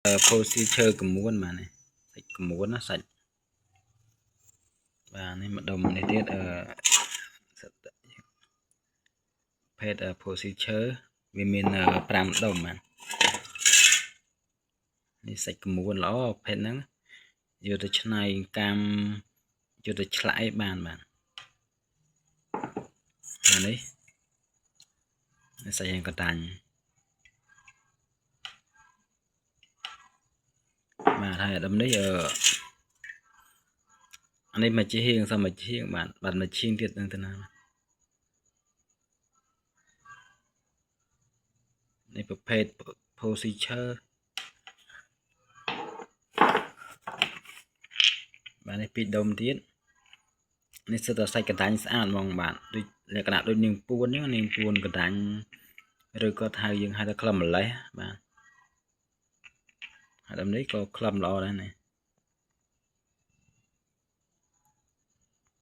procedure កមួនបាទនេះសាច់កមួនណាសាច់បាទនេះម្ដុំនេះទៀតphết procedure វាមាន5ដុំបាទនេះសាច់កមួនល្អផេតហ្នឹងយកទៅឆ្នៃកាំយកទៅឆ្លាក់បានបាទនេះសាច់យ៉ាងកតាញ់បាទហើយដុំនេះអានេះមកជាហៀងសមមកជាហៀងបាទមកជាហៀងទៀតនឹងទៅណានេះប្រភេទ procedure បាទនេះ2ដុំទៀតនេះសិតតែសាច់កតាញ់ស្អាតហ្មងបាទដូចលក្ខណៈដូចនាងពួនអញ្ចឹងនាងពួនកតាញ់ឬក៏ហៅយើងហៅថាក្លឹមម្លេះបាទហើយដុំនេះក៏ក្លឹមល្អដែរនេះ